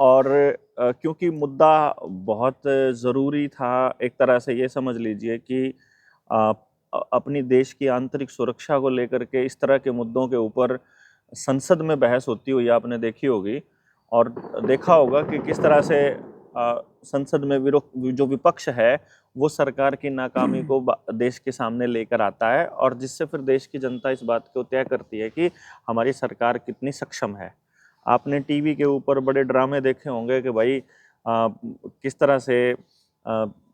और क्योंकि मुद्दा बहुत ज़रूरी था, एक तरह से ये समझ लीजिए कि अ, अपनी देश की आंतरिक सुरक्षा को लेकर के इस तरह के मुद्दों के ऊपर संसद में बहस होती हुई आपने देखी होगी और देखा होगा कि किस तरह से संसद में जो विपक्ष है वो सरकार की नाकामी को देश के सामने लेकर आता है और जिससे फिर देश की जनता इस बात को तय करती है कि हमारी सरकार कितनी सक्षम है। आपने टीवी के ऊपर बड़े ड्रामे देखे होंगे कि भाई किस तरह से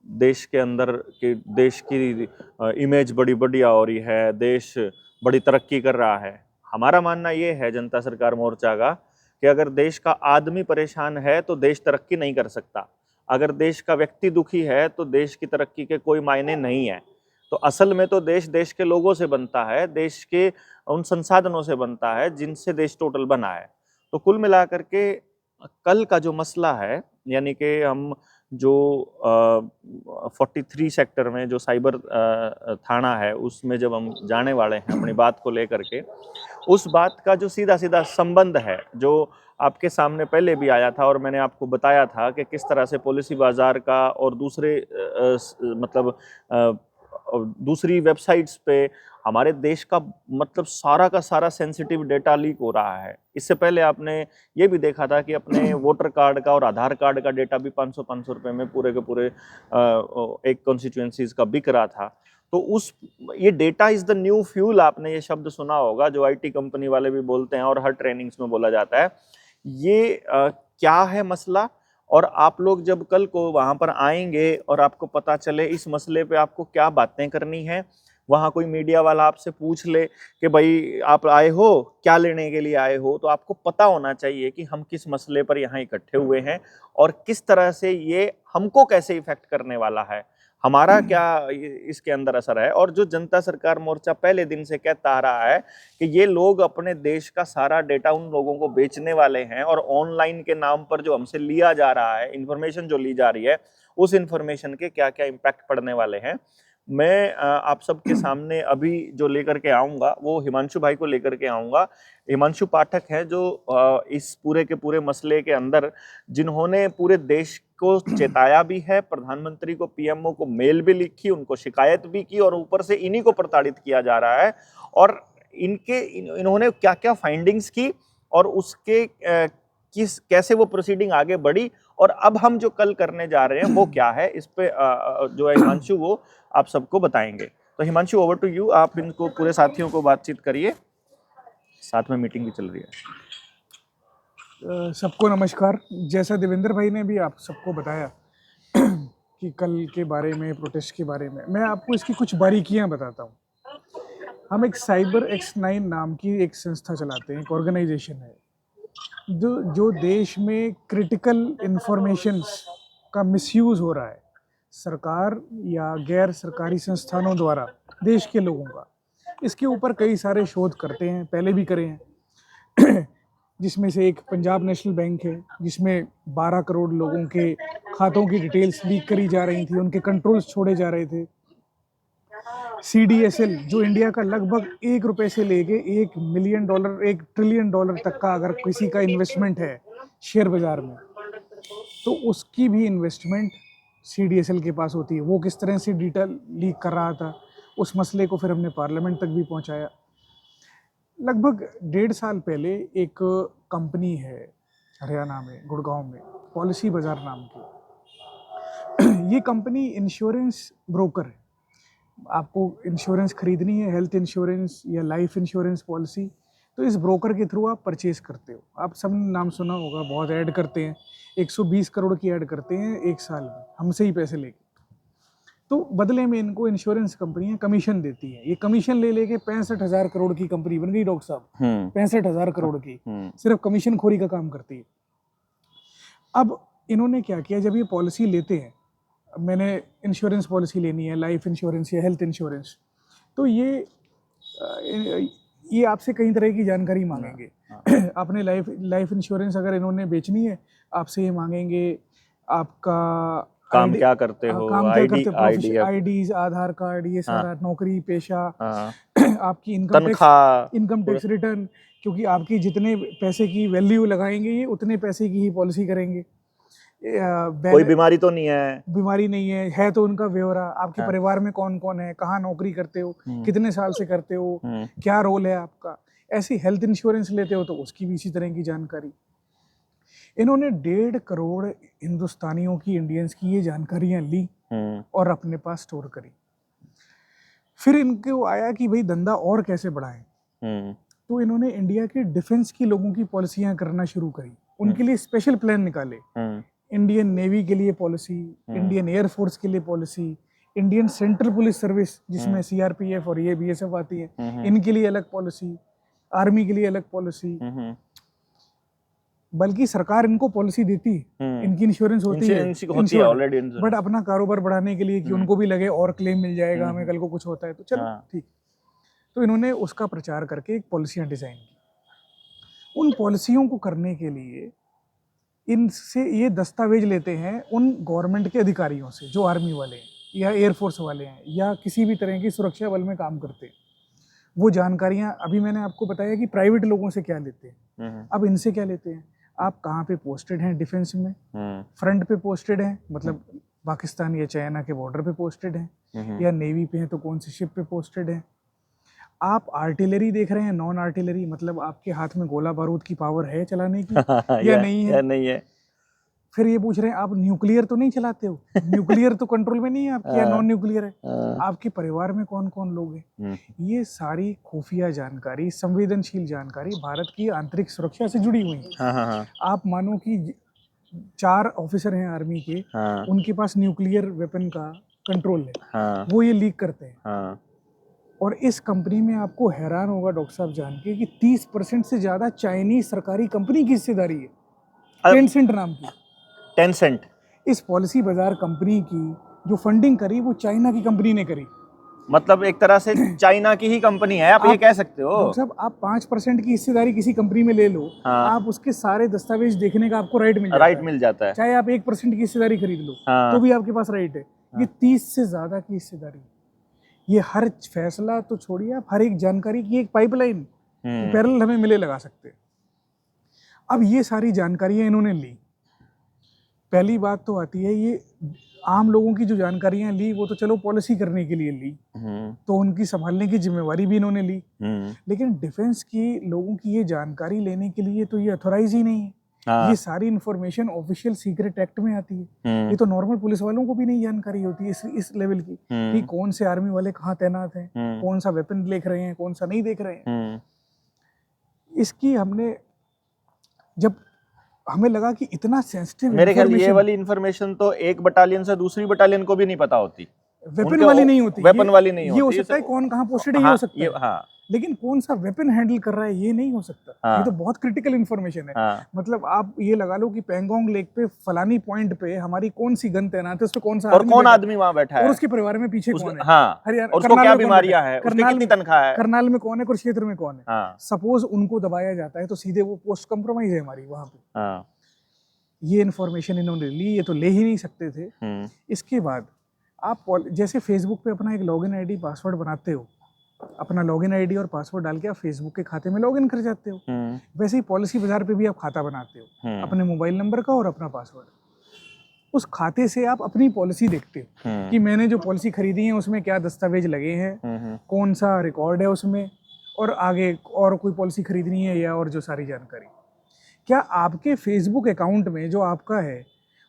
देश के अंदर कि देश की इमेज बड़ी बढ़िया हो रही है, देश बड़ी तरक्की कर रहा है। हमारा मानना ये है जनता सरकार मोर्चा का कि अगर देश का आदमी परेशान है तो देश तरक्की नहीं कर सकता। अगर देश का व्यक्ति दुखी है तो देश की तरक्की के कोई मायने नहीं है। तो असल में तो देश देश के लोगों से बनता है, देश के उन संसाधनों से बनता है जिनसे देश टोटल बना है। तो कुल मिलाकर के कल का जो मसला है, यानी कि हम जो 43 सेक्टर में जो साइबर थाना है उसमें जब हम जाने वाले हैं अपनी बात को लेकर के, उस बात का जो सीधा सीधा संबंध है जो आपके सामने पहले भी आया था और मैंने आपको बताया था कि किस तरह से पॉलिसी बाजार का और दूसरे मतलब दूसरी वेबसाइट्स पे हमारे देश का मतलब सारा का सारा सेंसिटिव डेटा लीक हो रहा है। इससे पहले आपने ये भी देखा था कि अपने वोटर कार्ड का और आधार कार्ड का डेटा भी 500-500 रुपए में पूरे के पूरे एक कॉन्स्टिट्यूएंसीज का बिक रहा था। तो उस ये data is the new fuel, आपने ये शब्द सुना होगा जो आईटी कंपनी वाले भी बोलते हैं और हर ट्रेनिंग्स में बोला जाता है। ये क्या है मसला, और आप लोग जब कल को वहां पर आएंगे और आपको पता चले इस मसले पे आपको क्या बातें करनी है, वहां कोई मीडिया वाला आपसे पूछ ले कि भाई आप आए हो क्या लेने के लिए आए हो, तो आपको पता होना चाहिए कि हम किस मसले पर यहाँ इकट्ठे हुए हैं और किस तरह से ये हमको कैसे इफेक्ट करने वाला है, हमारा क्या इसके अंदर असर है। और जो जनता सरकार मोर्चा पहले दिन से कहता आ रहा है कि ये लोग अपने देश का सारा डेटा उन लोगों को बेचने वाले हैं और ऑनलाइन के नाम पर जो हमसे लिया जा रहा है, इंफॉर्मेशन जो ली जा रही है, उस इंफॉर्मेशन के क्या क्या इम्पैक्ट पड़ने वाले हैं। मैं आप सबके सामने अभी जो लेकर के आऊंगा वो हिमांशु भाई को लेकर के आऊंगा। हिमांशु पाठक हैं जो इस पूरे के पूरे मसले के अंदर जिन्होंने पूरे देश को चेताया भी है, प्रधानमंत्री को, पीएमओ को मेल भी लिखी, उनको शिकायत भी की और ऊपर से इन्हीं को प्रताड़ित किया जा रहा है। और इन्होंने क्या क्या फाइंडिंग्स की और उसके कैसे वो प्रोसीडिंग आगे बढ़ी और अब हम जो कल करने जा रहे हैं वो क्या है, इस पे जो है हिमांशु वो आप सबको बताएंगे। तो हिमांशु, ओवर टू यू, आप इनको पूरे साथियों को बातचीत करिए, साथ में मीटिंग भी चल रही है। सबको नमस्कार। जैसा देवेंद्र भाई ने भी आप सबको बताया कि कल के बारे में, प्रोटेस्ट के बारे में, मैं आपको इसकी कुछ बारीकियां बताता हूँ। हम एक साइबर X9 नाम की एक संस्था चलाते हैं, एक ऑर्गेनाइजेशन है जो देश में क्रिटिकल इंफॉर्मेशंस का मिसयूज हो रहा है सरकार या गैर सरकारी संस्थानों द्वारा देश के लोगों का। इसके ऊपर कई सारे शोध करते हैं, पहले भी करे हैं जिसमें से एक पंजाब नेशनल बैंक है जिसमें 12 करोड़ लोगों के खातों की डिटेल्स लीक करी जा रही थी, उनके कंट्रोल्स छोड़े जा रहे थे। CDSL जो इंडिया का लगभग ₹1 से लेके $1 मिलियन, $1 ट्रिलियन तक का अगर किसी का इन्वेस्टमेंट है शेयर बाजार में, तो उसकी भी इन्वेस्टमेंट CDSL के पास होती है। वो किस तरह से डेटा लीक कर रहा था, उस मसले को फिर हमने पार्लियामेंट तक भी पहुंचाया। लगभग 1.5 साल पहले एक कंपनी है हरियाणा में, गुड़गांव में, पॉलिसी बाजार नाम की। ये कंपनी इंश्योरेंस ब्रोकर है। आपको इंश्योरेंस खरीदनी है, हेल्थ इंश्योरेंस या लाइफ इंश्योरेंस पॉलिसी, तो इस ब्रोकर के थ्रू आप परचेज करते हो। आप सब ने नाम सुना होगा, बहुत ऐड करते हैं, 120 करोड़ की ऐड करते हैं एक साल में, हमसे ही पैसे लेके। तो बदले में इनको इंश्योरेंस कंपनियां कमीशन देती हैं। ये कमीशन ले लेके 65,000 करोड़ की कंपनी बन गई डॉक्टर साहब। 65,000 करोड़ की सिर्फ कमीशन खोरी का काम करती है। अब इन्होंने क्या किया, जब ये पॉलिसी लेते हैं, मैंने इंश्योरेंस पॉलिसी लेनी है, लाइफ इंश्योरेंस या हेल्थ इंश्योरेंस, तो ये आपसे कई तरह की जानकारी मांगेंगे। आपने लाइफ इंश्योरेंस अगर इन्होंने बेचनी है, आपसे ये मांगेंगे आपका काम क्या करते हो, प्रोफेशन, आईडीज, आधार कार्ड, ये सारा, नौकरी पेशा, आपकी इनकम टैक्स रिटर्न, क्योंकि आपकी जितने पैसे की वैल्यू लगाएंगे ये उतने पैसे की ही पॉलिसी करेंगे। कोई बीमारी तो नहीं है, बीमारी नहीं है तो उनका ब्यौरा, आपके हाँ। परिवार में कौन कौन है, कहाँ नौकरी करते हो, कितने साल से करते हो, क्या रोल है आपका, ऐसी हेल्थ इंश्योरेंस लेते हो तो उसकी भी इसी तरह की जानकारी। इन्होंने 1.5 करोड़ हिंदुस्तानियों की, इंडियंस की ये जानकारियां ली और अपने पास स्टोर करी। फिर इनको आया कि भाई धंधा और कैसे बढ़ाएं, तो इन्होंने इंडिया के डिफेंस की लोगों की पॉलिसियां करना शुरू करी। उनके लिए स्पेशल प्लान निकाले, इंडियन नेवी के लिए पॉलिसी, इंडियन एयरफोर्स के लिए policy, Indian central police service जिसमें सीआरपीएफ और ये बीएसएफ आती है, इनके लिए अलग पॉलिसी, आर्मी के लिए अलग पॉलिसी। बल्कि सरकार इनको पॉलिसी देती है, इनकी इंश्योरेंस होती है ऑलरेडी, बट अपना कारोबार बढ़ाने के लिए कि उनको भी लगे और क्लेम मिल जाएगा हमें कल को कुछ होता है तो चलो ठीक। तो इन्होंने उसका प्रचार करके एक पॉलिसियां डिजाइन की। उन पॉलिसियों को करने के लिए इनसे ये दस्तावेज लेते हैं उन गवर्नमेंट के अधिकारियों से जो आर्मी वाले हैं या एयरफोर्स वाले हैं या किसी भी तरह की सुरक्षा बल में काम करते हैं। वो जानकारियां अभी मैंने आपको बताया कि प्राइवेट लोगों से क्या लेते हैं, अब इनसे क्या लेते हैं, आप कहाँ पे पोस्टेड हैं डिफेंस में, फ्रंट पे पोस्टेड हैं मतलब पाकिस्तान या चाइना के बॉर्डर पे पोस्टेड हैं, या नेवी पे हैं तो कौन सी शिप पे पोस्टेड हैं, आप आर्टिलरी देख रहे हैं, नॉन आर्टिलरी मतलब आपके हाथ में गोला बारूद की पावर है चलाने की या नहीं है। फिर ये पूछ रहे हैं आप न्यूक्लियर तो नहीं चलाते हो, न्यूक्लियर तो कंट्रोल में नहीं है आपके, या नॉन न्यूक्लियर है, आपके परिवार में कौन कौन लोग हैं। ये सारी खुफिया जानकारी, संवेदनशील जानकारी भारत की आंतरिक सुरक्षा से जुड़ी हुई है। आप मानो कि 4 ऑफिसर हैं आर्मी के, उनके पास न्यूक्लियर वेपन का कंट्रोल है, वो ये लीक करते हैं। और इस कंपनी में आपको हैरान होगा डॉक्टर साहब जान के कि 30% से ज्यादा चाइनीज सरकारी कंपनी की हिस्सेदारी है, टेंसेंट नाम की। टेंसेंट इस पॉलिसी बाजार कंपनी की जो फंडिंग करी वो चाइना की कंपनी ने करी, मतलब एक तरह से चाइना की ही कंपनी है, आप ये कह सकते हो। डॉक्टर साहब आप 5% की हिस्सेदारी किसी कंपनी में ले लो, आप उसके सारे दस्तावेज देखने का आपको राइट मिल जाता है। चाहे आप 1% की हिस्सेदारी खरीद लो तो भी आपके पास राइट है। ये 30 से ज्यादा की हिस्सेदारी, ये हर फैसला तो छोड़िए, आप हर एक जानकारी की एक पाइपलाइन पैरेलल हमें मिले लगा सकते हैं। अब ये सारी जानकारियां इन्होंने ली। पहली बात तो आती है ये आम लोगों की जो जानकारियां ली वो तो चलो पॉलिसी करने के लिए ली, तो उनकी संभालने की जिम्मेवारी भी इन्होंने ली, लेकिन डिफेंस की लोगों की ये जानकारी लेने के लिए तो ये अथॉराइज ही नहीं है। ये सारी इंफॉर्मेशन ऑफिशियल सीक्रेट एक्ट में आती है। ये तो नॉर्मल पुलिस वालों को भी नहीं जानकारी होती है इस लेवल की कि कौन से आर्मी वाले कहाँ तैनात हैं, कौन सा वेपन देख रहे हैं, कौन सा नहीं देख रहे हैं। इसकी हमने जब हमें लगा कि इतना सेंसिटिव, मेरे ख्याल ये वाली इन्फॉर्मेशन तो एक बटालियन से दूसरी बटालियन को भी नहीं पता होती, वेपन वाली नहीं होती, वेपन वाली नहीं होती। ये हो सकता है कौन कहाँ पोस्टेड है, ये हो सकता है, लेकिन कौन सा वेपन हैंडल कर रहा है ये नहीं हो सकता। ये तो बहुत क्रिटिकल इंफॉर्मेशन है। मतलब आप ये लगा लो कि पैंगोंग लेक पे फलानी पॉइंट पे हमारी कौन सी गन तैनात है, उस पे कौन सा और कौन आदमी वहाँ बैठा है, और उसके परिवार में पीछे कौन है, हरियाणा उसको क्या बीमारियां है, उसकी कितनी तनख्वाह है, करनाल में कौन है, कुरुक्षेत्र में कौन है। सपोज उनको दबाया जाता है तो सीधे वो पोस्ट कंप्रोमाइज है हमारी वहाँ पे। ये इन्फॉर्मेशन इन्होंने ली, ये तो ले ही नहीं सकते थे। इसके बाद आप जैसे फेसबुक पे अपना एक लॉगिन आईडी पासवर्ड बनाते हो, अपना लॉगिन आईडी और पासवर्ड डाल के आप फेसबुक के खाते में लॉगिन कर जाते हो, वैसे ही पॉलिसी बाजार पे भी आप खाता बनाते हो अपने मोबाइल नंबर का और अपना पासवर्ड। उस खाते से आप अपनी पॉलिसी देखते हो कि मैंने जो पॉलिसी खरीदी है उसमें क्या दस्तावेज लगे हैं, कौन सा रिकॉर्ड है उसमें, और आगे और कोई पॉलिसी खरीदनी है या और जो सारी जानकारी। क्या आपके फेसबुक अकाउंट में जो आपका है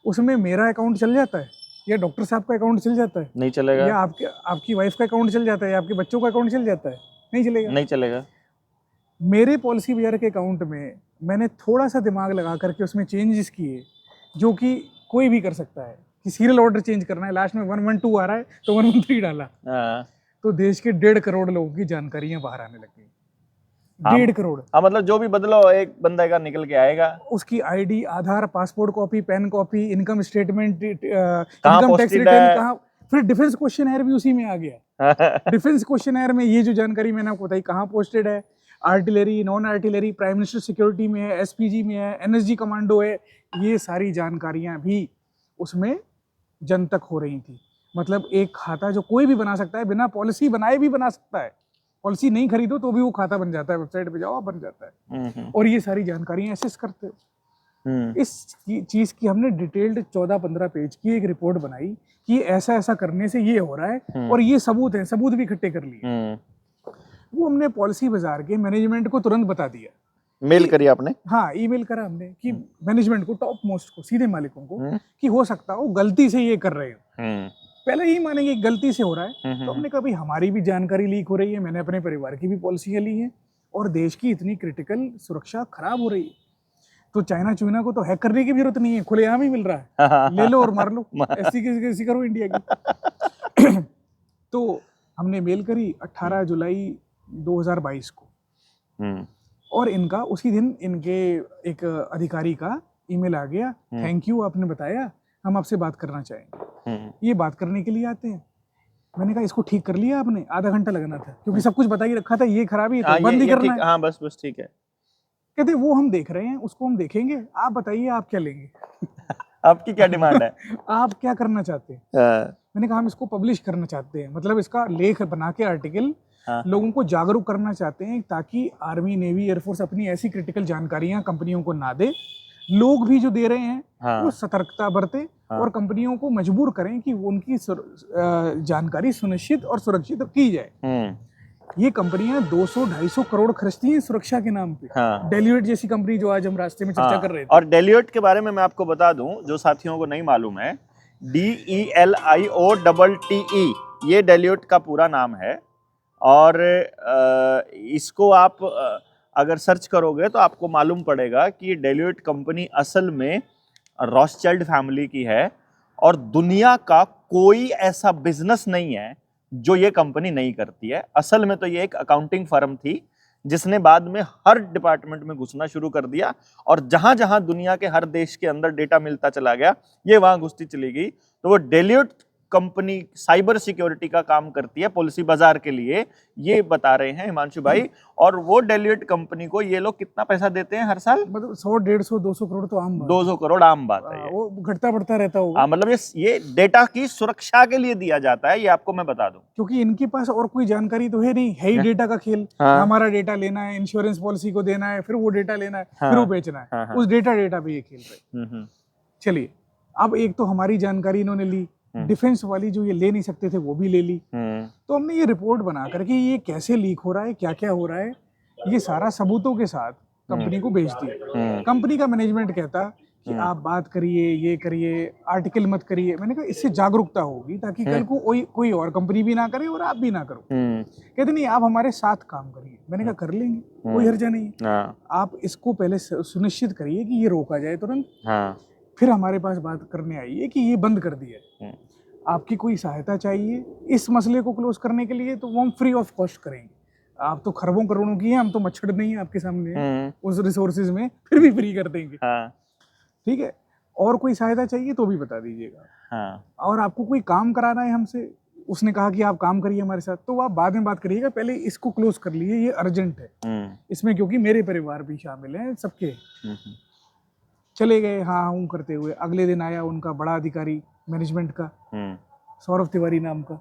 उसमें मेरा अकाउंट चल जाता है, या डॉक्टर साहब का अकाउंट चल जाता है? नहीं चलेगा। या आपकी वाइफ का अकाउंट चल जाता है, या आपके बच्चों का अकाउंट चल जाता है? नहीं चलेगा। मेरे पॉलिसी बाजार के अकाउंट में मैंने थोड़ा सा दिमाग लगा करके उसमें चेंजेस किए, जो कि कोई भी कर सकता है, कि सीरियल ऑर्डर चेंज करना है, लास्ट में 112 आ रहा है तो 113 डाला, तो देश के 1.5 करोड़ लोगों की जानकारियां बाहर आने लग गई। 1.5 करोड़। मतलब जो भी बदलो एक बंदा का निकल के आएगा, उसकी ID, Aadhaar, passport copy, PAN copy, income statement, income tax return कहाँ, फिर डिफेंस क्वेश्चनर भी उसी में आ गया। डिफेंस क्वेश्चनर में ये जो जानकारी मैंने आपको बताई, कहाँ पोस्टेड है, artillery, non artillery, prime minister security में है, एसपीजी में है, एनएसजी कमांडो है, ये सारी जानकारियां भी उसमें जनतक हो रही थी। मतलब एक खाता जो कोई भी बना सकता है, बिना पॉलिसी बनाए भी बना सकता है, पॉलिसी नहीं खरीदो तो भी वो खाता बन जाता है, वेबसाइट पे जाओ आप बन जाता है। और ये सारी जानकारियां एसेस करते हो। इस चीज की हमने डिटेल्ड 14-15 पेज की एक रिपोर्ट बनाई कि ऐसा ऐसा करने से ये हो रहा है और ये सबूत है, सबूत भी इकट्ठे कर लिए। वो हमने पॉलिसी बाजार के मैनेजमेंट को तुरंत बता दिया। मेल करी आपने? हाँ, ईमेल करा हमने कि मैनेजमेंट को, टॉप मोस्ट को, सीधे मालिकों को, कि हो सकता हो गलती से ये कर रहे हो। पहले ही मानेंगे गलती से हो रहा है। तो हमने कहा भाई हमारी भी जानकारी लीक हो रही है, मैंने अपने परिवार की भी पॉलिसियां ली हैं और देश की इतनी क्रिटिकल सुरक्षा खराब हो रही है, तो चाइना चुइना को तो हैक करने की भी जरूरत नहीं है, खुलेआम ही मिल रहा है, ले लो और मार लो, ऐसी करो इंडिया की। तो हमने मेल करी 18 जुलाई 2022 को, और इनका उसी दिन इनके एक अधिकारी का ईमेल आ गया, थैंक यू आपने बताया, हम आपसे बात करना चाहेंगे। ये बात करने के लिए आते हैं। मैंने कहा इसको ठीक कर लिया आपने? आधा घंटा लगना था, क्योंकि सब कुछ बता ही रखा था, ये खराबी है तो बंद ही करना है। हाँ बस ठीक है। कहते वो हम देख रहे हैं, उसको हम देखेंगे, आप बताइए आप क्या लेंगे। आपकी क्या डिमांड है? आप क्या करना चाहते हैं? मैंने कहा हम इसको पब्लिश करना चाहते हैं, मतलब इसका लेख बना के आर्टिकल लोगों को जागरूक करना चाहते हैं, ताकि आर्मी, नेवी, एयरफोर्स अपनी ऐसी क्रिटिकल जानकारियां कंपनियों को ना दे। लोग भी जो दे रहे हैं वो सतर्कता बरते और कंपनियों को मजबूर करें कि उनकी जानकारी सुनिश्चित और सुरक्षित की जाए। ये कंपनियां 200-250 करोड़ खर्चती हैं सुरक्षा के नाम पे। डेलियोट जैसी कंपनी जो आज हम रास्ते में चर्चा कर रहे थे। और डेलियोट के बारे में मैं आपको बता दूं, जो साथियों को नहीं मालूम है, DELIOTTE ये डेलियोट का पूरा नाम है। और इसको आप अगर सर्च करोगे तो आपको मालूम पड़ेगा कि डेलियोट कंपनी असल में रॉथस्चिल्ड फैमिली की है, और दुनिया का कोई ऐसा बिजनेस नहीं है जो ये कंपनी नहीं करती है। असल में तो ये एक अकाउंटिंग फर्म थी जिसने बाद में हर डिपार्टमेंट में घुसना शुरू कर दिया, और जहां जहां दुनिया के हर देश के अंदर डेटा मिलता चला गया, ये वहां घुसती चली गई। तो वो डेलियोट कंपनी साइबर सिक्योरिटी का काम करती है पॉलिसी बाजार के लिए, ये बता रहे हैं हिमांशु भाई। और वो डेलियोट कंपनी को ये लोग कितना पैसा देते हैं हर साल? मतलब 100, 150, 200 करोड़ तो आम बात 200 करोड़ आम बात है। वो घटता बढ़ता रहता होगा। मतलब ये डेटा की सुरक्षा के लिए दिया जाता है, ये आपको मैं बता दूं। क्योंकि इनके पास और कोई जानकारी तो है नहीं, है ही डेटा का खेल। हमारा डेटा लेना है, इंश्योरेंस पॉलिसी को देना है, फिर वो डेटा लेना है, फिर वो बेचना है। उस डेटा पे ये खेल रहे। चलिए, अब एक तो हमारी जानकारी इन्होंने ली, डिफेंस वाली जो ये ले नहीं सकते थे वो भी ले ली। तो हमने ये रिपोर्ट बना करके ये कैसे लीक हो रहा है, क्या क्या हो रहा है, ये सारा सबूतों के साथ कंपनी को भेज दिया। कंपनी का मैनेजमेंट कहता कि आप बात करिए, ये करिए, आर्टिकल मत करिए। मैंने कहा इससे जागरूकता होगी ताकि कल को कोई और कंपनी भी ना करे और आप भी ना करो। कहते नहीं, आप हमारे साथ काम करिए। मैंने कहा कर लेंगे, कोई हर्जा नहीं। आप इसको पहले सुनिश्चित करिए कि ये रोका जाए तुरंत, फिर हमारे पास बात करने आइए कि ये बंद कर दिया। आपकी कोई सहायता चाहिए इस मसले को क्लोज करने के लिए तो वो हम फ्री ऑफ कॉस्ट करेंगे। आप तो खरबों करोड़ों की हैं, हम तो मच्छर नहीं है आपके सामने उस रिसोर्सेज में, फिर भी फ्री कर देंगे। ठीक है, और कोई सहायता चाहिए तो भी बता दीजिएगा। और आपको कोई काम कराना है हमसे, उसने कहा कि आप काम करिए हमारे साथ, तो आप बाद में बात करिएगा, पहले इसको क्लोज कर लीजिए, ये अर्जेंट है इसमें, क्योंकि मेरे परिवार भी शामिल है सबके। चले गए हाँ हूँ करते हुए। अगले दिन आया उनका बड़ा अधिकारी मैनेजमेंट का, सौरभ तिवारी नाम का।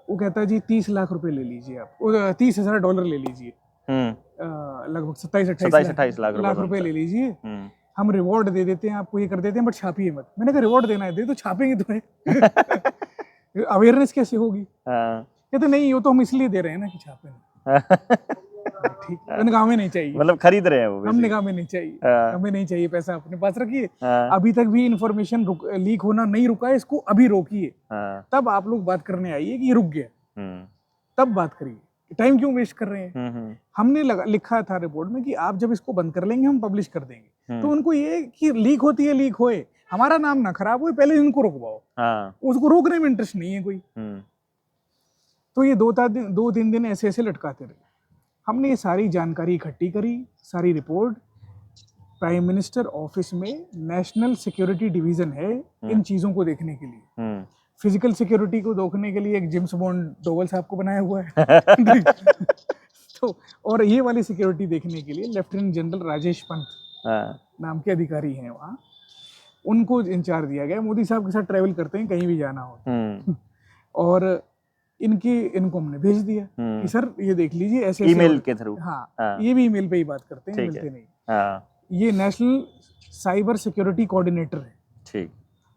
वो कहता है जी 30 लाख रुपए ले लीजिए आप, $30,000 ले लीजिए, लगभग 27-28 लाख रुपए ले लीजिए, हम रिवॉर्ड दे देते हैं आपको, ये कर देते हैं, बट छापिए मत। मैंने कहा रिवॉर्ड देना है दे तो, छापेंगे तो है। अवेयरनेस कैसे होगी? कहते नहीं, वो तो हम इसलिए दे रहे हैं ना कि छापे। ठीक, मैंने कहा हमें नहीं चाहिए, मतलब खरीद रहे हैं वो। हमने कहा हमें नहीं चाहिए, हमें नहीं चाहिए, पैसा अपने पास रखिए। अभी तक भी इंफॉर्मेशन लीक होना नहीं रुका है, इसको अभी रोकिए, तब आप लोग बात करने आइए कि ये रुक गया, तब बात करिए। टाइम क्यों वेस्ट कर रहे हैं? हमने लिखा था रिपोर्ट में कि आप जब इसको बंद कर लेंगे हम पब्लिश कर देंगे। तो उनको ये कि लीक होती है, लीक होए, हमारा नाम ना खराब हो, पहले इनको रुकवाओ। उसको रोकने में इंटरेस्ट नहीं है कोई। तो ये 2-3 दिन ऐसे लटकाते रहे। हमने ये सारी जानकारी इकट्ठी करी, सारी रिपोर्ट। प्राइम मिनिस्टर ऑफिस में नेशनल सिक्योरिटी डिवीजन है इन चीजों को देखने के लिए। फिजिकल सिक्योरिटी को देखने के लिए एक जेम्स बॉन्ड डोवल साहब को बनाया हुआ है। तो और ये वाली सिक्योरिटी देखने के लिए लेफ्टिनेंट जनरल राजेश पंत नाम के अधिकारी हैं वहाँ, उनको इंचार्ज दिया गया। मोदी साहब के साथ ट्रैवल करते हैं कहीं भी जाना हो। और इनको हमने भेज दिया कि सर ये देख लीजिए, ऐसे ईमेल के थ्रू। हाँ, ये भी ईमेल पे ही बात करते हैं, ठीक मिलते है। नहीं। हाँ, ये नेशनल साइबर सिक्योरिटी कोऑर्डिनेटर है, ठीक।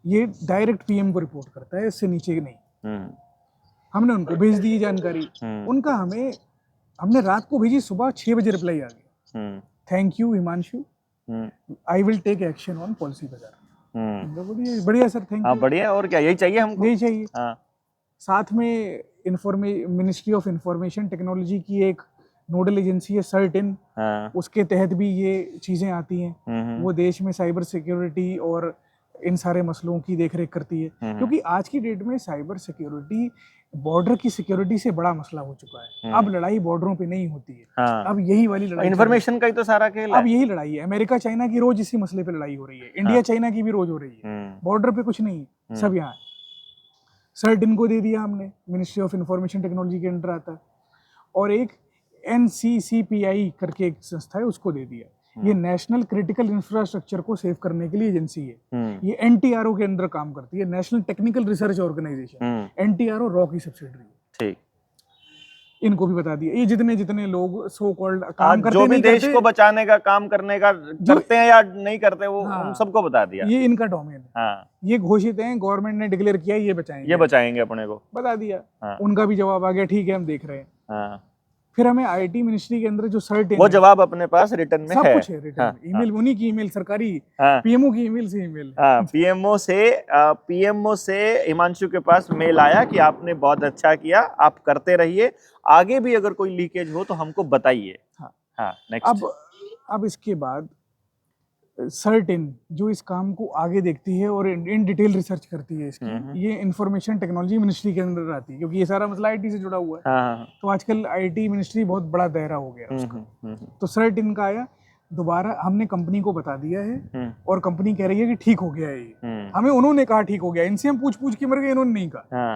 ये डायरेक्ट पीएम को रिपोर्ट करता है, इससे नीचे नहीं। हम्म, हमने उनको भेज दी जानकारी, उनका हमने रात को भेजी, सुबह 6 बजे रिप्लाई आ गया, thank you Himanshu, I will take action on Policybazaar. बढ़िया बढ़िया सर, थैंक हाँ यू। बढ़िया, और क्या, यही चाहिए हमको। यही चाहिए। हाँ, साथ में मिनिस्ट्री ऑफ इंफॉर्मेशन टेक्नोलॉजी की एक नोडल एजेंसी है सर्टिन, हाँ, उसके तहत भी ये चीज़ें आती हैं। वो देश में साइबर सिक्योरिटी और इन सारे मसलों की देखरेख करती है, क्योंकि आज की डेट में साइबर सिक्योरिटी बॉर्डर की सिक्योरिटी से बड़ा मसला हो चुका है। अब लड़ाई बॉर्डरों पे नहीं होती है, हाँ। अब यही वाली लड़ाई इन्फॉर्मेशन का ही तो सारा खेल है। अब यही लड़ाई है। अमेरिका चाइना की रोज इसी मसले पे लड़ाई हो रही है, इंडिया चाइना की भी रोज हो रही है। बॉर्डर पे कुछ नहीं, सब यहाँ है। सर्टिन को दे दिया हमने, मिनिस्ट्री ऑफ इंफॉर्मेशन टेक्नोलॉजी के अंडर आता है। और एक NCCPI करके एक संस्था है, उसको दे दिया। ये नेशनल क्रिटिकल इंफ्रास्ट्रक्चर को सेव करने के लिए एजेंसी है। ये NTRO के अंदर काम करती है, national technical research organisation. NTRO रॉ की सब्सिडरी है। ठीक। इनको भी बता दिया। ये जितने जितने लोग सो कॉल्ड काम करते, जो भी देश को बचाने का काम करने का करते हैं या नहीं करते, वो उन सबको बता दिया। ये इनका डोमेन है। हाँ, ये घोषित है, गवर्नमेंट ने डिक्लेयर किया, ये बचाएंगे अपने को, बता दिया। हाँ। उनका भी जवाब आ गया, ठीक है हम देख रहे हैं। हाँ। फिर हमें IT मिनिस्ट्री के अंदर जो सर्टिन, वो जवाब अपने पास रिटर्न में सब है, कुछ है रिटर्न में। ईमेल उन्हीं की ईमेल, सरकारी PMO की ईमेल से ईमेल। PMO से हिमांशु के पास मेल आया कि आपने बहुत अच्छा किया, आप करते रहिए, आगे भी अगर कोई लीकेज हो तो हमको बताइए। हाँ, नेक्स्ट। अब इसके बाद सर्टिन जो इस काम को आगे देखती है और इन डिटेल रिसर्च करती है इसकी, ये इंफॉर्मेशन टेक्नोलॉजी मिनिस्ट्री के अंदर आती है, क्योंकि ये सारा मसला IT से जुड़ा हुआ है। हाँ, तो आजकल IT मिनिस्ट्री बहुत बड़ा दायरा हो गया उसका। तो सर्टिन का आया, दोबारा हमने कंपनी को बता दिया है, और कंपनी कह रही है कि ठीक हो गया है ये। हमें उन्होंने कहा ठीक हो गया, इनसे हम पूछ पूछ के मर गए, इन्होंने नहीं कहा।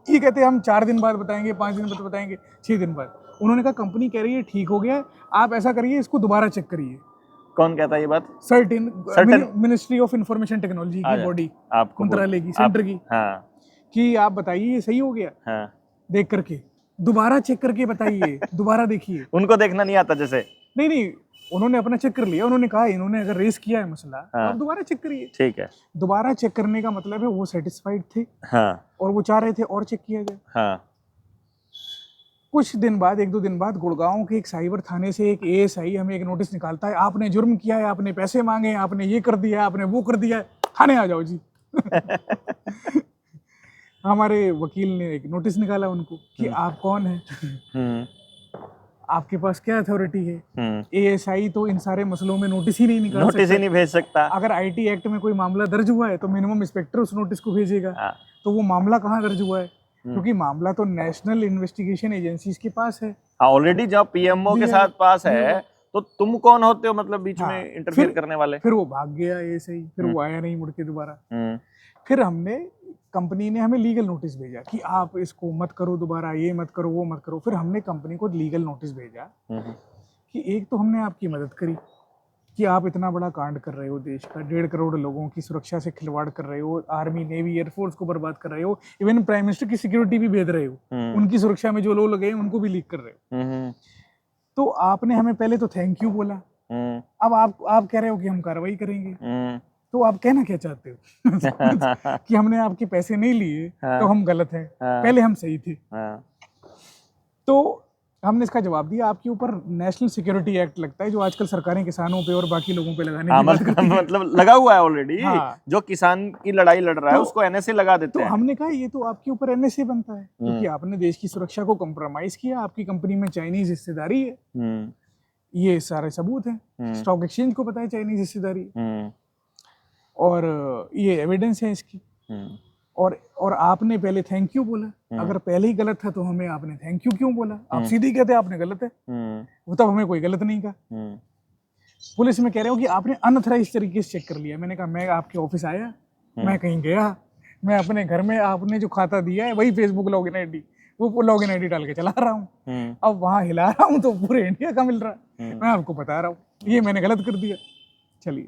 ये कहते हैं हम 4 दिन बाद बताएंगे, 5 दिन बाद बताएंगे, 6 दिन बाद। उन्होंने कहा कंपनी कह रही है ठीक हो गया, आप ऐसा करिए, इसको दोबारा चेक करिए। कौन कहता है ये बात? Certain ministry of information technology की बॉडी, मंत्रालय की, सेंटर की, कि आप बताइए ये सही हो गया, देख करके दोबारा चेक करके बताइए, दोबारा देखिए। उनको देखना नहीं आता जैसे? नहीं, उन्होंने अपना चेक कर लिया। उन्होंने कहा इन्होंने अगर रेस किया है मसला, तो आप दोबारा चेक करिए। ठीक है। दोबारा चेक करने का मतलब है वो सेटिस्फाइड थे, और वो चाह रहे थे और चेक किया जाए। कुछ दिन बाद, 1-2 दिन बाद, गुड़गांव के एक साइबर थाने से एक ASI हमें एक नोटिस निकालता है, आपने जुर्म किया है, आपने पैसे मांगे, आपने ये कर दिया, आपने वो कर दिया, थाने आ जाओ जी। हमारे वकील ने एक नोटिस निकाला उनको कि आप कौन हैं, आपके पास क्या अथॉरिटी है। ASI तो इन सारे मसलों में नोटिस ही नहीं निकाल सकता, नोटिस ही नहीं भेज सकता। अगर IT एक्ट में कोई मामला दर्ज हुआ है तो मिनिमम इंस्पेक्टर उस नोटिस को भेजेगा। तो वो मामला कहाँ दर्ज हुआ है, क्योंकि मामला तो नेशनल इन्वेस्टिगेशन एजेंसीज के पास है ऑलरेडी। जब PMO के साथ पास है तो तुम कौन होते हो मतलब बीच में इंटरफेयर करने वाले? फिर वो भाग गया ASI, फिर वो आया नहीं मुड़ के दोबारा। फिर कंपनी ने हमें लीगल नोटिस भेजा कि आप इसको मत करो दोबारा, ये मत करो, वो मत करो। फिर हमने कंपनी को लीगल नोटिस भेजा कि एक तो हमने आपकी मदद करी कि आप इतना बड़ा कांड कर रहे हो, देश का 1.5 करोड़ लोगों की सुरक्षा से खिलवाड़ कर रहे हो, आर्मी, नेवी, एयरफोर्स को बर्बाद कर रहे हो, इवन प्राइम मिनिस्टर की सिक्योरिटी भी भेज रहे हो, उनकी सुरक्षा में जो लोग लगे हैं उनको भी लीक कर रहे हो। तो आपने हमें पहले तो थैंक यू बोला, अब आप कह रहे हो कि हम कार्रवाई करेंगे। तो आप कहना क्या चाहते हो? कि हमने आपके पैसे नहीं लिए तो हम गलत हैं, पहले हम सही थे। तो हमने इसका जवाब दिया, आपके ऊपर नेशनल सिक्योरिटी एक्ट लगता है, जो आजकल सरकारें किसानों पे और बाकी लोगों पे लगाने की बात करती हैं। मतलब लगा हुआ है ऑलरेडी। जो किसान की लड़ाई लड़ रहा है उसको NSA लगा देते हैं। तो हमने कहा ये तो आपके ऊपर NSA बनता है, क्योंकि आपने देश की सुरक्षा को कॉम्प्रोमाइज किया, आपकी कंपनी में चाइनीज हिस्सेदारी है, ये सारे सबूत हैं, स्टॉक एक्सचेंज को पता है चाइनीज हिस्सेदारी, और ये एविडेंस है इसकी। और आपने पहले थैंक यू बोला, अगर पहले ही गलत था तो हमें आपने थैंक यू क्यों बोला? आप सीधे कहते आपने गलत है, वो तब हमें कोई गलत नहीं कहा। पुलिस में कह रहे हो कि आपने अनऑथराइज्ड तरीके से चेक कर लिया। मैंने कहा मैं आपके ऑफिस आया, मैं कहीं गया, मैं अपने घर में आपने जो खाता दिया है वही फेसबुक लॉगिन ID, वो लॉगिन ID डाल के चला रहा हूँ, अब वहाँ हिला रहा हूँ तो पूरे इंडिया का मिल रहा है, मैं आपको बता रहा हूँ, ये मैंने गलत कर दिया। चलिए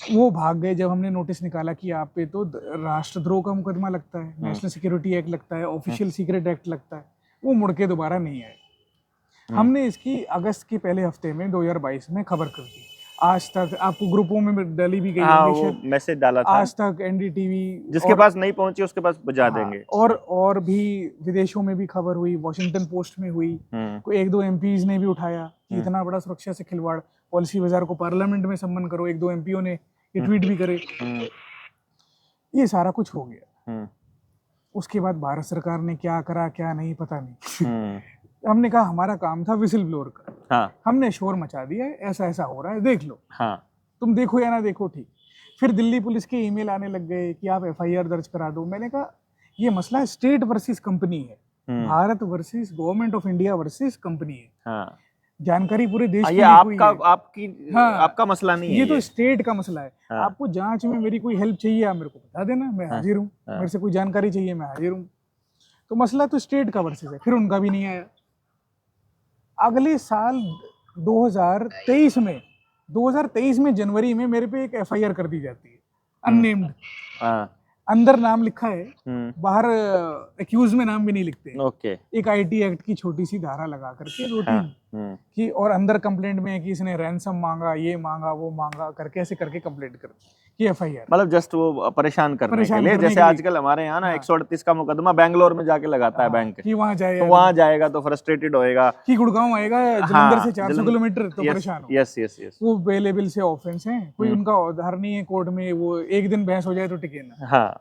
वो भाग गए जब हमने नोटिस निकाला कि आप पे तो राष्ट्रद्रोह का मुकदमा लगता है, नेशनल सिक्योरिटी एक्ट लगता है, ऑफिशियल सीक्रेट एक्ट लगता है। वो मुड़ के दोबारा नहीं आए। हमने इसकी अगस्त के पहले हफ्ते में 2022 में खबर कर दी। आज तक आपको ग्रुपों में डाली भी गई हाँ, होंगी वो शायद, मैसेज डाला था, आज तक एनडीटीवी, जिसके पास नहीं पहुंची उसके पास बजा हाँ, देंगे। और भी विदेशों में भी खबर हुई, वॉशिंगटन पोस्ट में हुई, कोई 1-2 एमपीज ने भी उठाया कि इतना बड़ा सुरक्षा से खिलवाड़, पॉलिसी बाजार को पार्लियामेंट में सम्मन करो, 1-2 एमपीओ ने ये ट्वीट भी करे। ये सारा कुछ हो गया। उसके बाद भारत सरकार ने क्या करा क्या नहीं पता नहीं। हमने कहा हमारा काम था विसिल ब्लोअर का, हाँ, हमने शोर मचा दिया, ऐसा ऐसा हो रहा है, देख लो। हाँ, तुम देखो या ना देखो, ठीक। फिर दिल्ली पुलिस के ईमेल आने लग गए कि आप एफआईआर दर्ज करा दो। मैंने कहा ये मसला स्टेट वर्सेस कंपनी है, Bharat versus government of India versus company है। हाँ, जानकारी पूरे देश ये की आपका हुई है। आपकी हाँ, आपका मसला नहीं है, ये तो स्टेट का मसला है। हाँ, आपको जांच में मेरी कोई हेल्प चाहिए आप मेरे को बता देना, मैं हाजिर हूँ। हाँ, मेरे से कोई जानकारी चाहिए मैं हाजिर हूँ। तो मसला तो स्टेट का वर्सेस है। फिर उनका भी नहीं आया। अगले साल 2023 में जनवरी में मेरे पे एक एफआईआर कर दी जाती है, अननेम्ड। हाँ, अंदर नाम लिखा है, बाहर एक्यूज में नाम भी नहीं लिखते। ओके, एक आईटी एक्ट की छोटी सी धारा लगा करके 2-3 कि, और अंदर कंप्लेंट में है कि इसने रैंसम मांगा, ये मांगा, वो मांगा, करके ऐसे करके कंप्लेंट कर कि एफआईआर, मतलब जस्ट वो परेशान करने के लिए। करने जैसे के लिए। आजकल हमारे यहाँ ना 138 का मुकदमा बैंगलोर में जाके लगाता है बैंक, कि वहां जाए, तो वहां जाएगा तो फ्रस्ट्रेटेड होएगा कि गुड़गांव आएगा जलंधर से 400 किलोमीटर, तो परेशान हो। यस यस यस, वो बेलेबल से ऑफेंस है, कोई उनका उधार नहीं है कोर्ट में, वो एक दिन बहस हो जाए तो टिके ना। हाँ,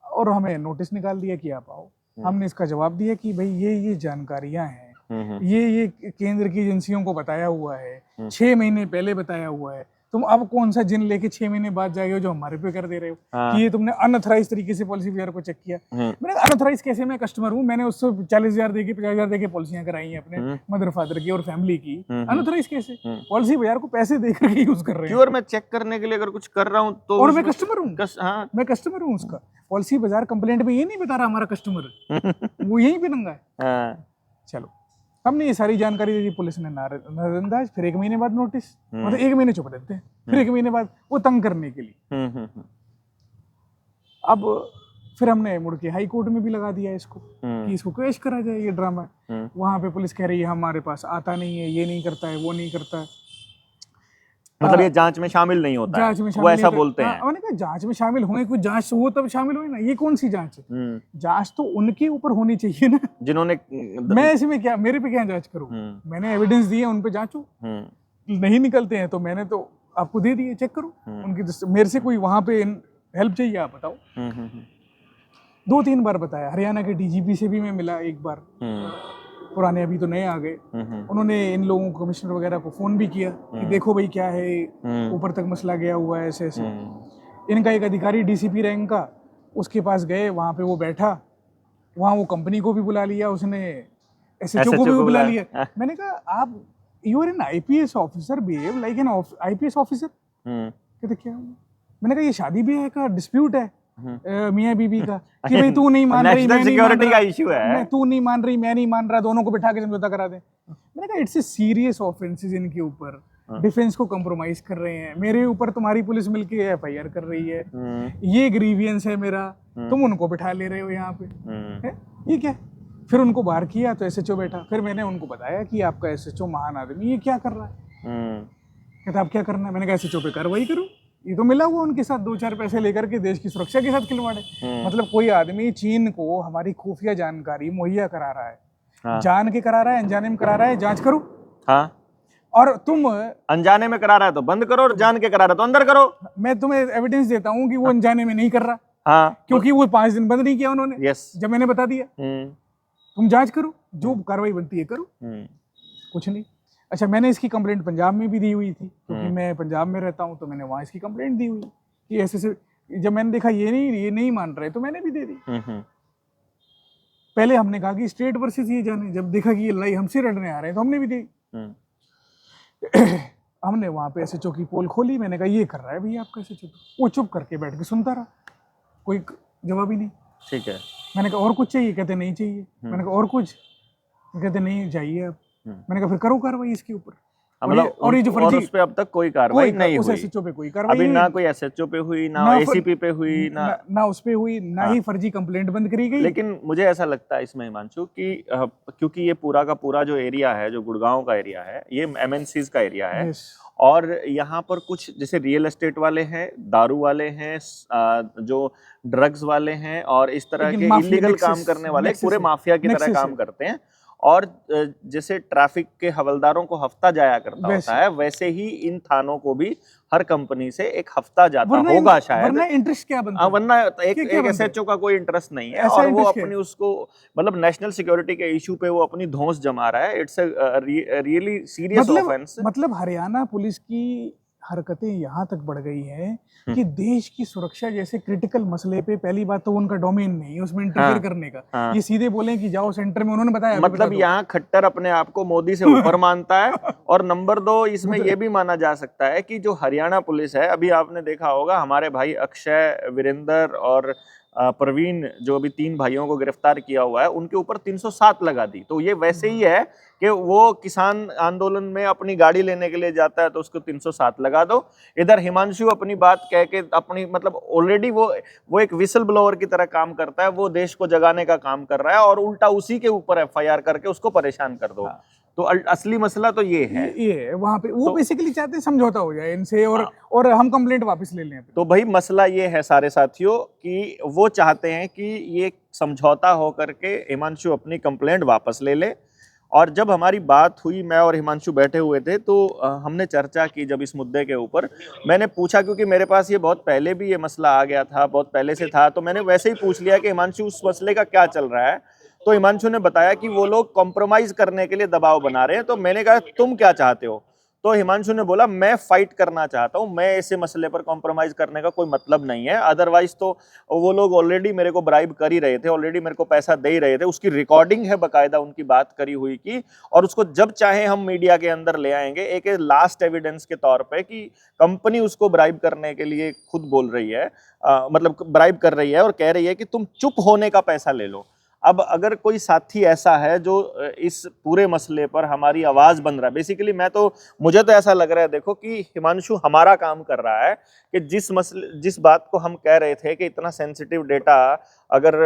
और हमें नोटिस निकाल दिया कि आप आओ। हमने इसका जवाब दिया कि भाई ये जानकारियां हैं, ये केंद्र की एजेंसियों को बताया हुआ है, 6 महीने पहले बताया हुआ है। तुम अब कौन सा जिन लेके 6 महीने बाद जाएगा जो हमारे पे कर दे रहे हो। कि ये तुमने अनऑथराइज तरीके से पॉलिसी बाजार को चेक किया। मैंने अनऑथराइज कैसे, मैं कस्टमर हूँ, मैंने उससे 40,000 देके 50,000 देके पॉलिसियां कराई हैं अपने मदर फादर की और फैमिली की। अनऑथराइज कैसे? पॉलिसी बाजार को पैसे दे करके यूज कर रहे हैं। प्योर मैं चेक करने के लिए अगर कुछ कर रहा हूँ तो, और मैं कस्टमर हूँ, हाँ, मैं कस्टमर हूँ उसका। पॉलिसी बाजार कंप्लेंट में ये नहीं बता रहा हमारा कस्टमर वो यहीं पे नंगा है। चलो, हमने ये सारी जानकारी दे दी, पुलिस ने नजरअंदाज। फिर 1 महीने बाद नोटिस, मतलब 1 महीने चुप रहते हैं, फिर 1 महीने बाद वो तंग करने के लिए। अब फिर हमने मुड़ के हाई कोर्ट में भी लगा दिया इसको कि इसको पेश करा जाए, ये ड्रामा। वहां पे पुलिस कह रही है हमारे पास आता नहीं है, ये नहीं करता है, वो नहीं करता है, मतलब ये जांच में शामिल नहीं होता जांच में है, शामिल वो ऐसा नहीं बोलते हैं। उन्होंने कहा जांच में शामिल हुए, कुछ जांच हो तब शामिल हुए ना। ये कौन सी जांच है? जांच तो उनके ऊपर होनी चाहिए ना, जिन्होंने मैं इसमें क्या, मेरे पे क्या जांच करूं? मैंने एविडेंस दिए, उन पे जांचू। नहीं निकलते हैं तो मैंने तो आपको दे दिए, चेक करो। उनकी मेरे से कोई वहां पे हेल्प चाहिए आप बताओ। 2-3 बार बताया। हरियाणा के डीजीपी से भी मैं मिला एक बार, पुराने, अभी तो नए आ गए। उन्होंने इन लोगों को, कमिश्नर वगैरह को फोन भी किया कि देखो भाई क्या है, ऊपर तक मसला गया हुआ है, ऐसे ऐसे। इनका एक अधिकारी डीसीपी रैंक का, उसके पास गए, वहां पे वो बैठा, वहां वो कंपनी को भी बुला लिया उसने, एसएचओ को भी बुला लिया। मैंने कहा आप, you are an IPS officer, behave like an IPS officer. कहते क्या? मैंने कहा ये शादी ब्याह का डिस्प्यूट है मियाँ बीबी का, कि भाई तू नहीं मान रही, मैं नहीं मान रहा, इशू है, तू नहीं मान रही, मैं नहीं मान रहा, दोनों को बिठा के समझौता करा दे। मैंने कहा इट्स ए सीरियस ऑफेंसेस इनके ऊपर, डिफेंस को कंप्रोमाइज कर रहे हैं, मेरे ऊपर तुम्हारी पुलिस मिलके एफआईआर कर रही है, ये ग्रीवियंस है मेरा, तुम उनको बिठा ले रहे हो यहाँ पे, ये क्या? फिर उनको बाहर किया तो एसएचओ बैठा। फिर मैंने उनको बताया कि आपका एसएचओ महान आदमी, ये क्या कर रहा है? कहता आप क्या करना है? मैंने कहा एसएचओ पे कार्रवाई करो, ये तो मिला हुआ उनके साथ 2-4 पैसे लेकर के देश की सुरक्षा के साथ खिलवाड़े। मतलब कोई आदमी चीन को हमारी खुफिया जानकारी मुहैया करा रहा है, जान के करा रहा है, अनजाने में करा रहा है, जांच करो। और तुम अनजाने में करा रहा है तो बंद करो, और जान के करा रहा है तो अंदर करो। मैं तुम्हें एविडेंस देता हूँ कि वो अनजाने में नहीं कर रहा, क्योंकि वो 5 दिन बंद नहीं किया उन्होंने, जब मैंने बता दिया। तुम जांच करो, जो कार्रवाई बनती है करो, कुछ नहीं। अच्छा, मैंने इसकी कंप्लेंट पंजाब में भी दी हुई थी, क्योंकि मैं पंजाब में रहता हूँ, तो मैंने वहाँ इसकी कंप्लेंट दी हुई कि ऐसे से। जब मैंने देखा ये नहीं मान रहे, तो मैंने भी दे दी। पहले हमने कहा कि स्टेट वर्सेस ये जाने, जब देखा कि ये लड़ाई हमसे लड़ने आ रहे हैं तो हमने भी दी। हमने वहाँ पे एसएचओ की पोल खोली, मैंने कहा ये कर रहा है भैया आपका एसएचओ। वो चुप करके बैठ के सुनता रहा, कोई जवाब ही नहीं। ठीक है। मैंने कहा और कुछ चाहिए? कहते नहीं चाहिए। मैंने कहा और कुछ? कहते नहीं चाहिए अब। मैंने कहा फिर करो कार्रवाई इसके ऊपर। मतलब और ये जो और फर्जी उस पे अब तक कोई कार्रवाई नहीं उस हुई। एसएचओ पे कोई कार्रवाई अभी नहीं ना हुई, कोई एसएचओ पे हुई, ना ना एसीपी पे हुई, ना उस पे हुई, ना हाँ। ही फर्जी कंप्लेंट बंद करी गई। लेकिन मुझे ऐसा लगता है इसमें हिमांशु कि क्योंकि ये पूरा का पूरा जो एरिया है, जो गुड़गांव का एरिया है, ये एमएनसीज का एरिया है। यस, और यहाँ पर कुछ जैसे रियल एस्टेट वाले हैं, दारू वाले हैं, जो ड्रग्स वाले हैं और इस तरह लेकिन के माफिया इलीगल काम करने वाले नेक्सस पूरे है, माफिया की तरह नेक्सस काम है, करते हैं। और जैसे ट्रैफिक के हवलदारों को हफ्ता जाया करता वैसे होता है, वैसे ही इन थानों को भी हर कंपनी से एक हफ्ता जाता वरना होगा शायद। वरना इंटरेस्ट क्या बनता है, वरना एक क्या बनता है, एसएचओ का कोई इंटरेस्ट नहीं है ऐसा और वो इंटरेस्ट क्या अपनी है? उसको मतलब नेशनल सिक्योरिटी के इशू पे वो अपनी धौंस जमा रहा है। It's really serious offence. मतलब हरियाणा पुलिस की हरकतें यहाँ तक बढ़ गई हैं कि देश की सुरक्षा जैसे क्रिटिकल मसले पे पहली बात तो उनका डोमेन नहीं है उसमें इंटरफेयर हाँ, करने का। हाँ। ये सीधे बोले कि जाओ सेंटर में, उन्होंने बताया, अभी बता मतलब दो। यहाँ खट्टर अपने आप को मोदी से ऊपर मानता है। और नंबर 2 इसमें ये भी माना जा सकता है कि जो हरियाणा पुलिस है, अभी आपने देखा होगा हमारे भाई अक्षय, वीरेंद्र और प्रवीण, जो अभी 3 भाइयों को गिरफ्तार किया हुआ है, उनके ऊपर 307 लगा दी। तो ये वैसे ही है कि वो किसान आंदोलन में अपनी गाड़ी लेने के लिए जाता है तो उसको 307 लगा दो। इधर हिमांशु अपनी बात कह के अपनी मतलब ऑलरेडी वो एक विसल ब्लोअर की तरह काम करता है, वो देश को जगाने का काम कर रहा है और उल्टा उसी के ऊपर एफआईआर करके उसको परेशान कर दो। हाँ। तो असली मसला तो ये है। ये है वहां पे, वो तो बेसिकली चाहते हैं समझौता हो जाए इनसे हाँ, और हम कंप्लेंट वापस ले लें। तो भाई मसला ये है सारे साथियों कि वो चाहते हैं कि ये समझौता हो करके हिमांशु अपनी कंप्लेंट वापस ले ले। और जब हमारी बात हुई, मैं और हिमांशु बैठे हुए थे, तो हमने चर्चा की जब इस मुद्दे के ऊपर। मैंने पूछा, क्योंकि मेरे पास ये बहुत पहले भी ये मसला आ गया था, बहुत पहले से था, तो मैंने वैसे ही पूछ लिया कि हिमांशु उस मसले का क्या चल रहा है। तो हिमांशु ने बताया कि वो लोग कॉम्प्रोमाइज करने के लिए दबाव बना रहे हैं। तो मैंने कहा तुम क्या चाहते हो? तो हिमांशु ने बोला मैं फाइट करना चाहता हूं, मैं ऐसे मसले पर कॉम्प्रोमाइज करने का कोई मतलब नहीं है। अदरवाइज तो वो लोग ऑलरेडी मेरे को ब्राइब कर ही रहे थे, ऑलरेडी मेरे को पैसा दे ही रहे थे। उसकी रिकॉर्डिंग है बकायदा उनकी बात करी हुई की, और उसको जब चाहे हम मीडिया के अंदर ले आएंगे एक लास्ट एविडेंस के तौर पे कि कंपनी उसको ब्राइब करने के लिए खुद बोल रही है, मतलब ब्राइब कर रही है और कह रही है कि तुम चुप होने का पैसा ले लो। अब अगर कोई साथी ऐसा है जो इस पूरे मसले पर हमारी आवाज बन रहा है, बेसिकली मुझे तो ऐसा लग रहा है, देखो कि हिमांशु हमारा काम कर रहा है कि जिस बात को हम कह रहे थे कि इतना सेंसिटिव डेटा अगर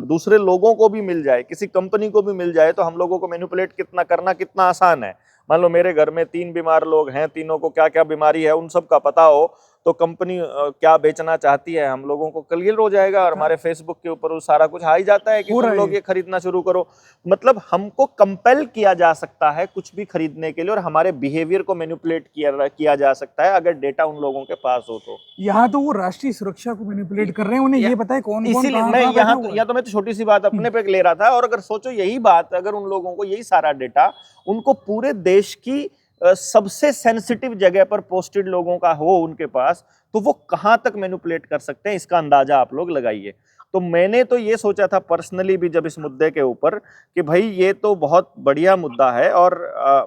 दूसरे लोगों को भी मिल जाए, किसी कंपनी को भी मिल जाए, तो हम लोगों को मैनिपुलेट करना कितना आसान है। मान लो मेरे घर में 3 बीमार लोग हैं, तीनों को क्या क्या बीमारी है उन सब का पता हो, तो कंपनी क्या बेचना चाहती है हम लोगों को क्लियर हो जाएगा। और हमारे फेसबुक के ऊपर वो सारा कुछ आ ही जाता है कि तुम लोग ये खरीदना शुरू करो। मतलब हमको कंपेल किया जा सकता है कुछ भी खरीदने के लिए, और हमारे बिहेवियर को मैनिपुलेट किया जा सकता है अगर डेटा उन लोगों के पास हो तो। यहाँ तो वो राष्ट्रीय सुरक्षा को मैनिपुलेट कर रहे हैं, उन्हें ये पता है कौन कौन इसीलिए मैं यहाँ तो मैं तो छोटी सी बात अपने पे ले रहा था। और अगर सोचो यही बात अगर उन लोगों को, यही सारा डेटा उनको पूरे देश की सबसे सेंसिटिव जगह पर पोस्टेड लोगों का हो उनके पास, तो वो कहां तक मैनिपुलेट कर सकते हैं, इसका अंदाजा आप लोग लगाइए। तो मैंने तो ये सोचा था पर्सनली भी जब इस मुद्दे के ऊपर कि भाई ये तो बहुत बढ़िया मुद्दा है और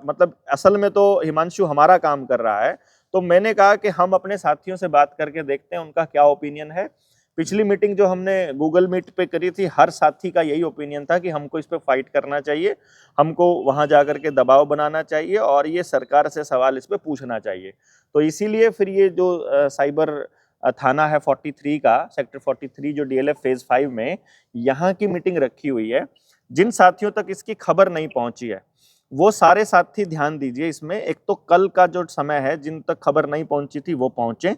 मतलब असल में तो हिमांशु हमारा काम कर रहा है। तो मैंने कहा कि हम अपने साथियों से बात करके देखते हैं उनका क्या ओपिनियन है। पिछली मीटिंग जो हमने गूगल मीट पे करी थी, हर साथी का यही ओपिनियन था कि हमको इस पे फाइट करना चाहिए, हमको वहां जाकर के दबाव बनाना चाहिए और ये सरकार से सवाल इस पे पूछना चाहिए। तो इसीलिए फिर ये जो साइबर थाना है 43 का, सेक्टर 43 जो डीएलएफ फेज 5 में, यहाँ की मीटिंग रखी हुई है। जिन साथियों तक इसकी खबर नहीं पहुंची है वो सारे साथी ध्यान दीजिए इसमें। एक तो कल का जो समय है, जिन तक खबर नहीं पहुंची थी वो पहुंचे,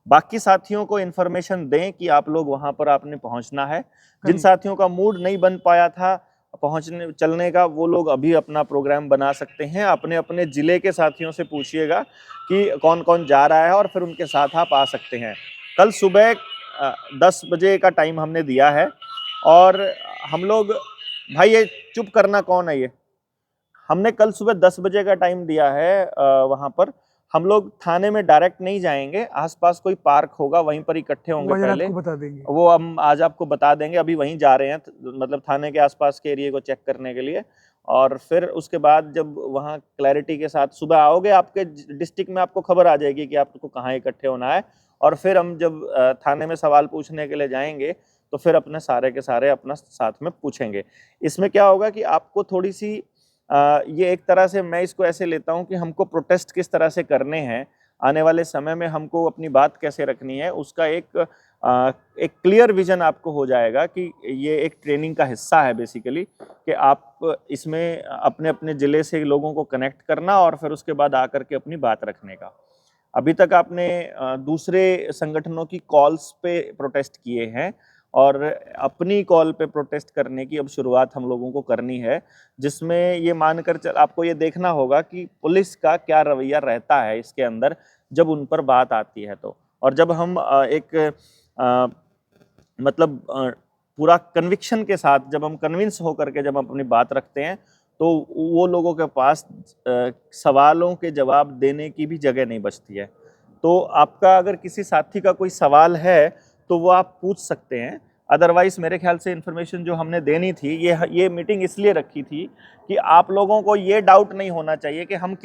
बाकी साथियों को इन्फॉर्मेशन दें कि आप लोग वहां पर आपने पहुंचना है। जिन साथियों का मूड नहीं बन पाया था पहुंचने चलने का, वो लोग अभी अपना प्रोग्राम बना सकते हैं। अपने अपने जिले के साथियों से पूछिएगा कि कौन कौन जा रहा है और फिर उनके साथ आप आ सकते हैं। कल सुबह 10 बजे का टाइम हमने दिया है और हम लोग, भाई ये चुप करना कौन है ये, हमने कल सुबह 10 बजे का टाइम दिया है। वहां पर हम लोग थाने में डायरेक्ट नहीं जाएंगे, आसपास कोई पार्क होगा वहीं पर इकट्ठे होंगे पहले, आपको बता देंगे। वो हम आज आपको बता देंगे। अभी वहीं जा रहे हैं मतलब थाने के आसपास के एरिया को चेक करने के लिए। और फिर उसके बाद जब वहाँ क्लैरिटी के साथ सुबह आओगे, आपके डिस्ट्रिक्ट में आपको खबर आ जाएगी कि आपको कहाँ इकट्ठे होना है। और फिर हम जब थाने में सवाल पूछने के लिए जाएंगे तो फिर अपने सारे के सारे अपना साथ में पूछेंगे। इसमें क्या होगा कि आपको थोड़ी सी ये एक तरह से मैं इसको ऐसे लेता हूँ कि हमको प्रोटेस्ट किस तरह से करने हैं, आने वाले समय में हमको अपनी बात कैसे रखनी है, उसका एक क्लियर विजन आपको हो जाएगा कि ये एक ट्रेनिंग का हिस्सा है बेसिकली, कि आप इसमें अपने अपने ज़िले से लोगों को कनेक्ट करना और फिर उसके बाद आकर के अपनी बात रखने का। अभी तक आपने दूसरे संगठनों की कॉल्स पे प्रोटेस्ट किए हैं और अपनी कॉल पे प्रोटेस्ट करने की अब शुरुआत हम लोगों को करनी है, जिसमें ये मानकर आपको ये देखना होगा कि पुलिस का क्या रवैया रहता है इसके अंदर जब उन पर बात आती है तो। और जब हम मतलब पूरा कन्विक्शन के साथ जब हम कन्विंस होकर के जब हम अपनी बात रखते हैं, तो वो लोगों के पास सवालों के जवाब देने की भी जगह नहीं बचती है। तो आपका अगर किसी साथी का कोई सवाल है, तो वो आप पूछ सकते हैं। अदरवाइज़ मेरे ख्याल से इन्फॉर्मेशन जो हमने देनी थी, ये मीटिंग इसलिए रखी थी कि आप लोगों को ये डाउट नहीं होना चाहिए कि हम